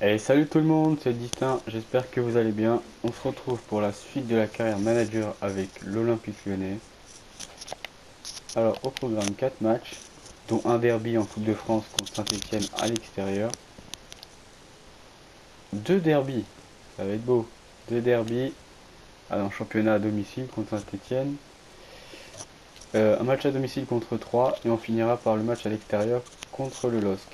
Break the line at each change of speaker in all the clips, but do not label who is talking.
Et salut tout le monde, c'est Distinct, j'espère que vous allez bien. On se retrouve pour la suite de la carrière manager avec l'Olympique Lyonnais. Alors au programme 4 matchs, dont un derby en Coupe de France contre Saint-Etienne à l'extérieur. Deux derbys, ça va être beau. Deux derbys en championnat à domicile contre Saint-Etienne. Un match à domicile contre 3 et on finira par le match à l'extérieur contre le LOSC.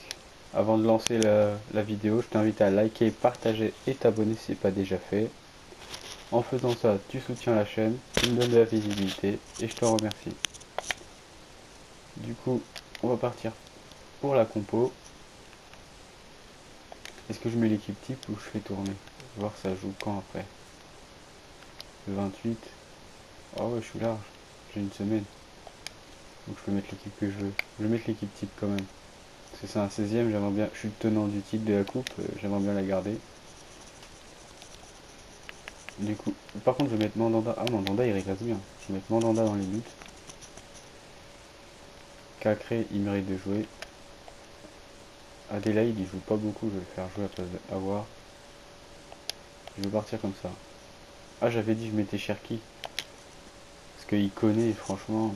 Avant de lancer la vidéo, je t'invite à liker, partager et t'abonner si ce n'est pas déjà fait. En faisant ça, tu soutiens la chaîne, tu me donnes de la visibilité et je te remercie. Du coup, on va partir pour la compo. Est-ce que je mets l'équipe type ou je fais tourner? Voir ça joue quand après. Le 28. Oh ouais, je suis large. J'ai une semaine. Donc je peux mettre l'équipe que je veux. Je vais mettre l'équipe type quand même. Parce que c'est un 16ème, j'aimerais bien. Je suis le tenant du titre de la coupe, j'aimerais bien la garder. Du coup, par contre, je vais mettre Mandanda. Ah, Mandanda il régresse bien. Je vais mettre Mandanda dans les buts. Cacré, il mérite de jouer. Adelaide, il joue pas beaucoup, je vais le faire jouer à place de Awar. Je vais partir comme ça. Ah, j'avais dit je mettais Cherki. Parce qu'il connaît, franchement.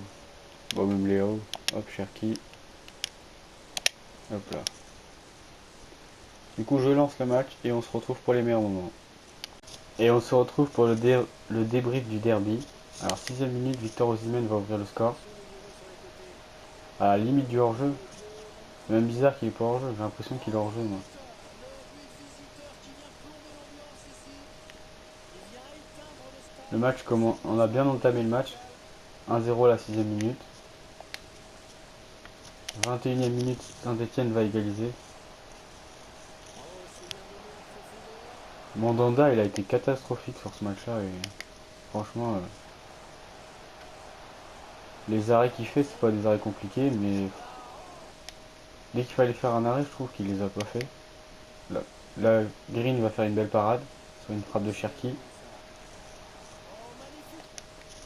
Bon, même Léo. Hop, Cherki. Hop là. Du coup, je lance le match et on se retrouve pour les meilleurs moments. Et on se retrouve pour le débrief du derby. Alors, 6ème minute, Victor Osimhen va ouvrir le score. À la limite du hors-jeu. C'est même bizarre qu'il est pas hors-jeu. J'ai l'impression qu'il est hors-jeu, moi. Le match, comment on a bien entamé le match. 1-0 à la 6ème minute. 21ème minute, Saint-Etienne va égaliser. Mandanda, il a été catastrophique sur ce match-là. Et franchement, les arrêts qu'il fait, c'est pas des arrêts compliqués, mais dès qu'il fallait faire un arrêt, je trouve qu'il les a pas fait. Là, Green va faire une belle parade sur une frappe de Cherki.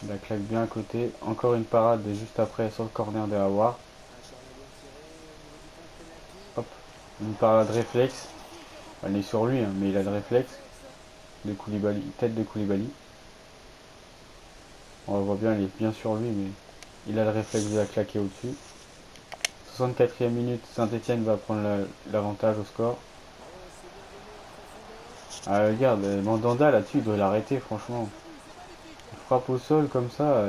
Il la claque bien à côté. Encore une parade juste après sur le corner de Awar. Hop, une parade réflexe. Elle est sur lui, hein, mais il a le réflexe de Koulibaly, tête de Koulibaly. On la voit bien, elle est bien sur lui, mais il a le réflexe de la claquer au-dessus. 64e minute, Saint-Etienne va prendre l'avantage au score. Ah, regarde, Mandanda là-dessus, il doit l'arrêter, franchement. Il frappe au sol comme ça.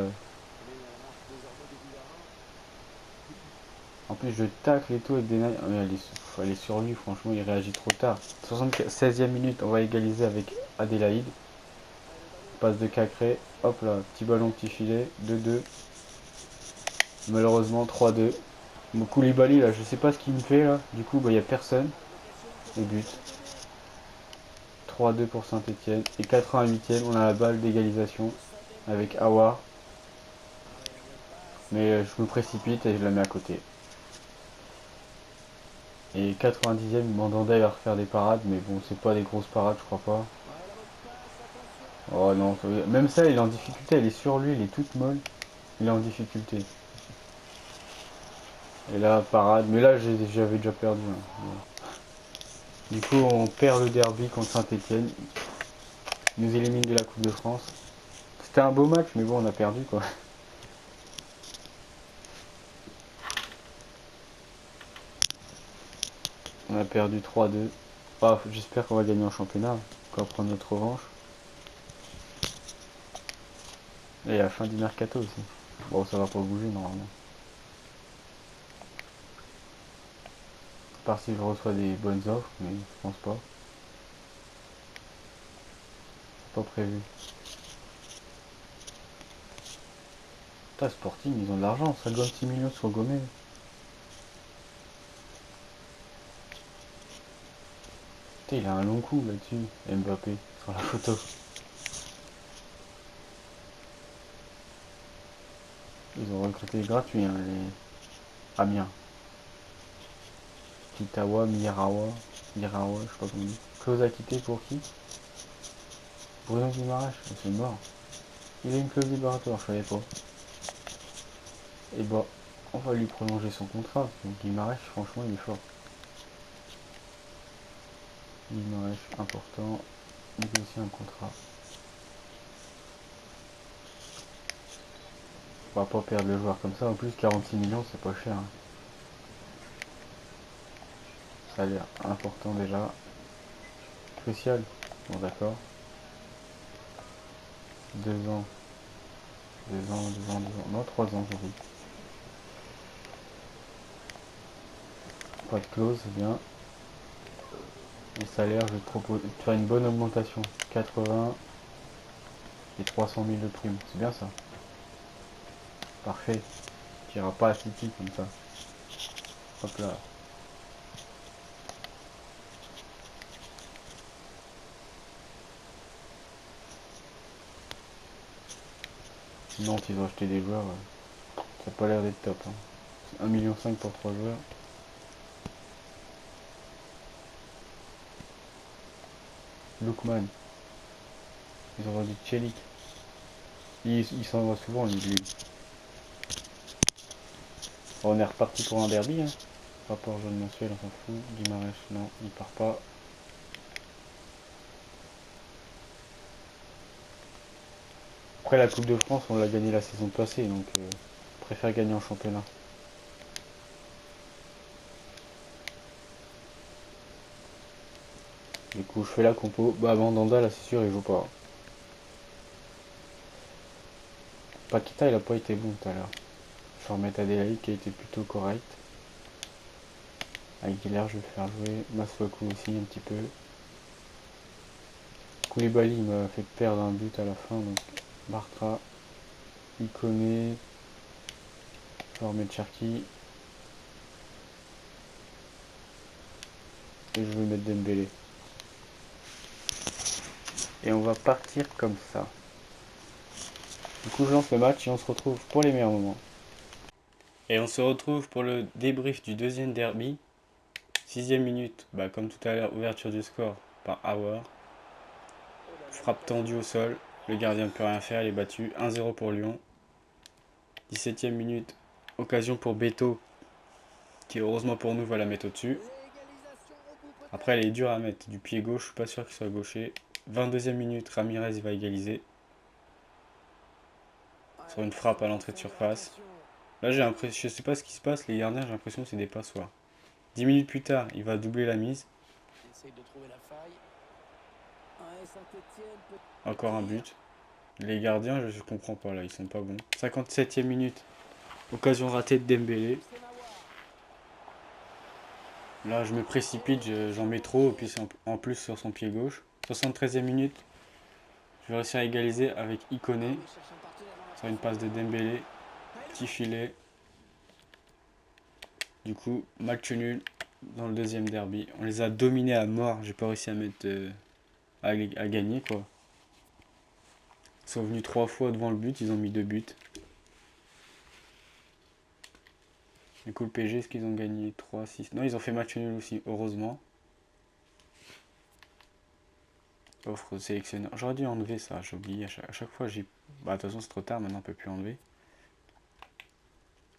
En plus, je tacle et tout avec des nailles. Mais elle est sur lui, franchement, il réagit trop tard. 76e minute, on va égaliser avec Adélaïde. Passe de Cacré. Hop là, petit ballon, petit filet. 2-2. Malheureusement, 3-2. Mon Koulibaly, là, je sais pas ce qu'il me fait, là. Du coup, il n'y a personne. Au but. 3-2 pour Saint-Etienne. Et 88e, on a la balle d'égalisation avec Awar. Mais je me précipite et je la mets à côté. Et 90e, Mandanda il va refaire des parades, mais bon, c'est pas des grosses parades, je crois pas. Oh non, même ça, il est en difficulté, elle est sur lui, elle est toute molle. Il est en difficulté. Et là, parade, mais là, j'avais déjà perdu, hein. Du coup, on perd le derby contre Saint-Etienne. Il nous élimine de la Coupe de France. C'était un beau match, mais bon, on a perdu, quoi. On a perdu 3-2. Ah, j'espère qu'on va gagner en championnat, qu'on va prendre notre revanche. Et à la fin du mercato aussi. Bon, ça va pas bouger normalement. À part si je reçois des bonnes offres, mais je pense pas. C'est pas prévu. Putain, Sporting, ils ont de l'argent. 56 millions sur Gomez. Putain, il a un long coup là-dessus, Mbappé, sur la photo. Ils ont recruté gratuit, hein, les Amiens. Kitawa, Mirawa, je sais pas comment on dit. Clause à quitter pour qui? Bruno Guimaraes, c'est mort. Il a une clause libératoire, je savais pas. Et bah, on va lui prolonger son contrat. Donc Guimaraes, franchement, il est fort. Guimaraes, important. Négocier un contrat. On va pas perdre le joueur comme ça. En plus, 46 millions, c'est pas cher. Ça a l'air important déjà. Crucial. Bon, d'accord. 2 ans. 2 ans, 2 ans, 2 ans. Non, 3 ans, j'avoue. Pas de clause, c'est bien. Le salaire, je vais te proposer de faire une bonne augmentation. 80 et 300 000 de prime. C'est bien ça. Parfait. Tu iras pas à City comme ça. Hop là. Sinon, ils ont acheté des joueurs. Ça n'a pas l'air d'être top. Hein. 1,5 million pour 3 joueurs. Lookman. Ils ont vendu Chelik. Il s'en va souvent, lui. On est reparti pour un derby. Hein. Rapport jaune mensuel, on s'en fout. Guimaraes, non, il part pas. Après la Coupe de France, on l'a gagné la saison passée, donc on préfère gagner en championnat. Du coup, je fais la compo. Bah, Mandanda, là, c'est sûr, il joue pas. Paqueta, il a pas été bon tout à l'heure. Je vais remettre Adelaide qui a été plutôt correct. Aguilar, je vais faire jouer. Masuaku aussi, un petit peu. Koulibaly, il m'a fait perdre un but à la fin, donc Bartra. Ikoné. Je vais remettre Cherki. Et je vais mettre Dembélé. Et on va partir comme ça. Du coup, je lance le match et on se retrouve pour les meilleurs moments. Et on se retrouve pour le débrief du deuxième derby. 6ème minute, bah, comme tout à l'heure, ouverture du score par Hauer. Frappe tendue au sol, le gardien ne peut rien faire, il est battu. 1-0 pour Lyon. 17ème minute, occasion pour Beto, qui heureusement pour nous va la mettre au-dessus. Après, elle est dure à mettre du pied gauche, je suis pas sûr qu'il soit gaucher. 22ème minute, Ramirez va égaliser. Sur une frappe à l'entrée de surface. Là, j'ai l'impression, je sais pas ce qui se passe, les gardiens, j'ai l'impression que c'est des passoires. 10 minutes plus tard, il va doubler la mise. Encore un but. Les gardiens, je comprends pas là, ils sont pas bons. 57ème minute, occasion ratée de Dembélé. Là, je me précipite, j'en mets trop, et puis c'est en plus sur son pied gauche. 73ème minute, je vais réussir à égaliser avec Ikoné. Sur une passe de Dembélé, petit filet. Du coup, match nul dans le deuxième derby. On les a dominés à mort, j'ai pas réussi à mettre à gagner quoi. Ils sont venus 3 fois devant le but, ils ont mis 2 buts. Du coup, le PSG, est-ce qu'ils ont gagné 3-6? Non, ils ont fait match nul aussi, heureusement. Offre sélectionneur. J'aurais dû enlever ça, j'ai oublié. À chaque fois, j'ai. Bah, de toute façon, c'est trop tard, maintenant on peut plus enlever.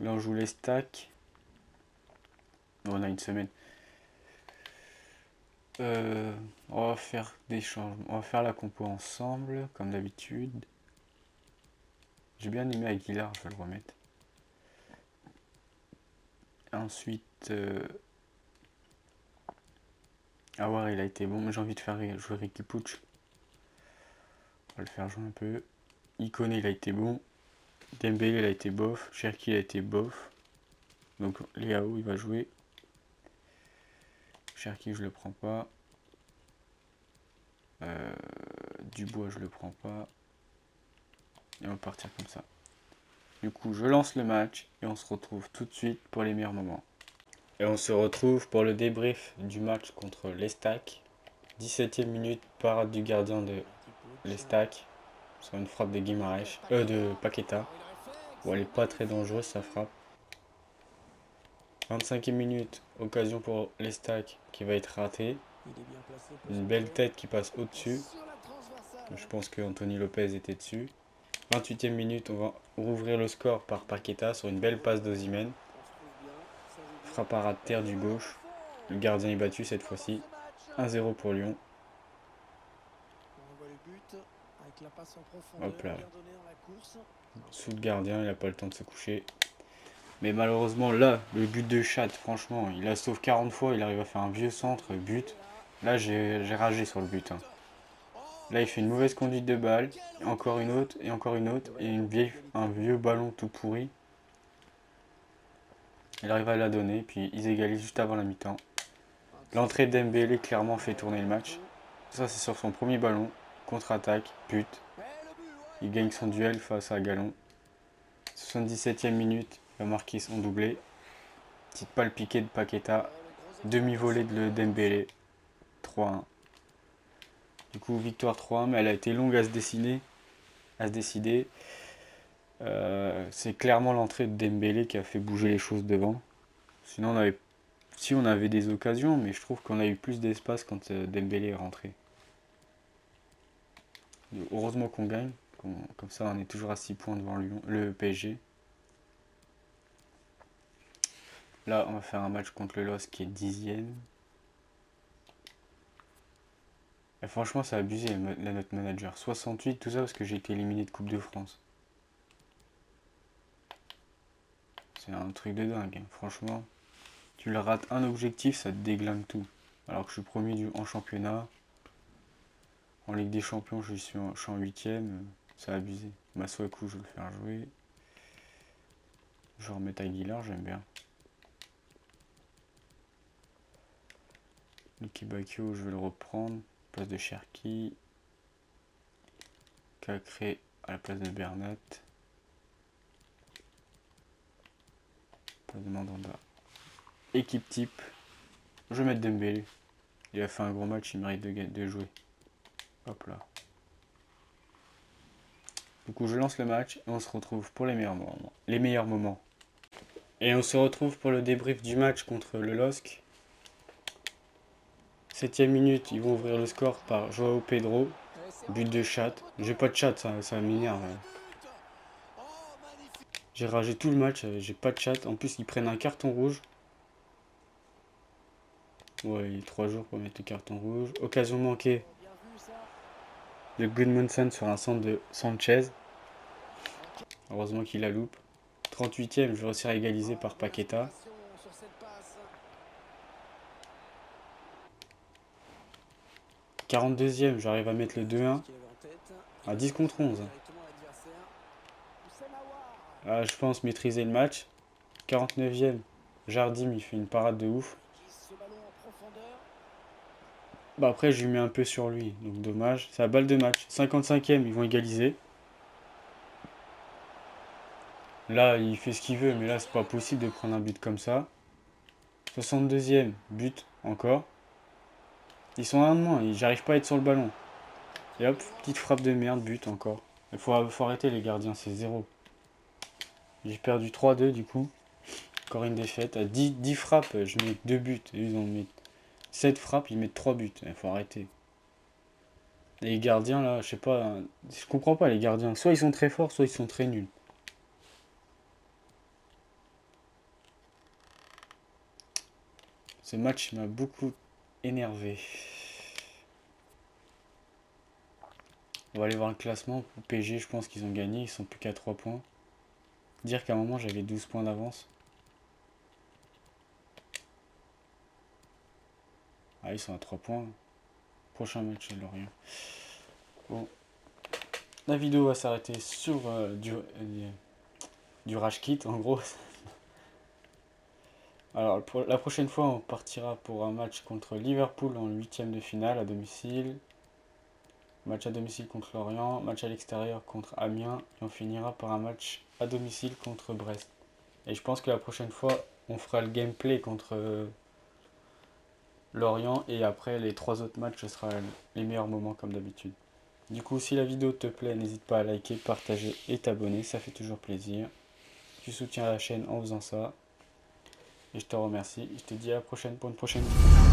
Là, on joue les stacks. On a une semaine. On va faire des changements. On va faire la compo ensemble, comme d'habitude. J'ai bien aimé Aguilar, je vais le remettre. Ensuite, Aouar, il a été bon, mais j'ai envie de faire jouer Ricky Pucci. On va le faire jouer un peu. Ikoné, il a été bon. Dembélé, il a été bof. Cherki, il a été bof. Donc, Léao, il va jouer. Cherki, je le prends pas. Dubois, je le prends pas. Et on va partir comme ça. Du coup, je lance le match et on se retrouve tout de suite pour les meilleurs moments. Et on se retrouve pour le débrief du match contre l'Estac. 17ème minute, parade du gardien de l'Estac sur une frappe de Guimaraes, de Paqueta. Bon, elle est pas très dangereuse sa frappe. 25ème minute, occasion pour l'Estac qui va être ratée. Une belle tête qui passe au-dessus. Je pense que Anthony Lopez était dessus. 28ème minute, on va rouvrir le score par Paqueta sur une belle passe d'Osimhen. Frappe à ras de terre du gauche. Le gardien est battu cette fois-ci. 1-0 pour Lyon.
On revoit le but avec la passe en profondeur.
Hop là.
Bien donné dans la course.
Sous le gardien, il n'a pas le temps de se coucher. Mais malheureusement, là, le but de Chat, franchement, il la sauve 40 fois, il arrive à faire un vieux centre, but. Là, j'ai ragé sur le but. Hein. Là, il fait une mauvaise conduite de balle, encore une autre, et un vieux ballon tout pourri. Il arrive à la donner, puis ils égalisent juste avant la mi-temps. L'entrée de Dembélé clairement fait tourner le match. Ça, c'est sur son premier ballon, contre-attaque, but. Il gagne son duel face à Gallon. 77e minute, il va marquer son doublé. Petite balle piquée de Paqueta. Demi-volée de Dembélé. 3-1. Du coup, victoire 3-1, mais elle a été longue à se décider. C'est clairement l'entrée de Dembélé qui a fait bouger les choses devant. Sinon, on avait des occasions, mais je trouve qu'on a eu plus d'espace quand Dembélé est rentré. Heureusement qu'on gagne. Comme ça, on est toujours à 6 points devant le PSG. Là, on va faire un match contre le LOSC qui est 10e. Et franchement, ça a abusé la note manager. 68, tout ça parce que j'ai été éliminé de Coupe de France. C'est un truc de dingue. Hein. Franchement, tu le rates un objectif, ça te déglingue tout. Alors que je suis premier en championnat. En Ligue des Champions, je suis en 8ème. Ça a abusé. Masuaku, je vais le faire jouer. Je vais remettre Aguilar, j'aime bien. Lucky Bacchio, je vais le reprendre. Place de Cherki. Cacré à la place de Bernat. Place de Mandanda. Équipe type. Je vais mettre Dembélé. Il a fait un gros match, il mérite de jouer. Hop là. Du coup, je lance le match et on se retrouve pour les meilleurs moments. Et on se retrouve pour le débrief du match contre le LOSC. 7ème minute, ils vont ouvrir le score par Joao Pedro. But de Chat. J'ai pas de chat, ça m'énerve. J'ai ragé tout le match, j'ai pas de chat. En plus, ils prennent un carton rouge. Ouais, il y a 3 jours pour mettre le carton rouge. Occasion manquée de Goodmanson sur un centre de Sanchez. Heureusement qu'il la loupe. 38ème, je vais réussir à égaliser par Paqueta. 42ème, j'arrive à mettre le 2-1. À 10 contre 11. Ah, je pense maîtriser le match. 49ème, Jardim il fait une parade de ouf. Bah après je lui mets un peu sur lui, donc dommage. C'est la balle de match. 55ème, ils vont égaliser. Là il fait ce qu'il veut, mais là c'est pas possible de prendre un but comme ça. 62ème, but encore. Ils sont à un de moins, j'arrive pas à être sur le ballon. Et hop, petite frappe de merde, but encore. Il faut arrêter les gardiens, c'est 0. J'ai perdu 3-2 du coup. Encore une défaite. À 10 frappes, je mets 2 buts. Et ils en mettent 7 frappes, ils mettent 3 buts. Il faut arrêter. Et les gardiens là, je sais pas. Je comprends pas les gardiens. Soit ils sont très forts, soit ils sont très nuls. Ce match m'a beaucoup énervé. On va aller voir le classement. Pour PSG, je pense qu'ils ont gagné. Ils sont plus qu'à 3 points. Dire qu'à un moment j'avais 12 points d'avance. Ah, ils sont à 3 points. Prochain match, Lorient. Bon. La vidéo va s'arrêter sur du rage kit en gros. Alors pour la prochaine fois on partira pour un match contre Liverpool en 8ème de finale à domicile. Match à domicile contre Lorient, match à l'extérieur contre Amiens et on finira par un match à domicile contre Brest. Et je pense que la prochaine fois on fera le gameplay contre Lorient et après les 3 autres matchs ce sera les meilleurs moments comme d'habitude. Du coup si la vidéo te plaît n'hésite pas à liker, partager et t'abonner, ça fait toujours plaisir. Tu soutiens la chaîne en faisant ça. Et je te remercie. Je te dis à la prochaine pour une prochaine vidéo.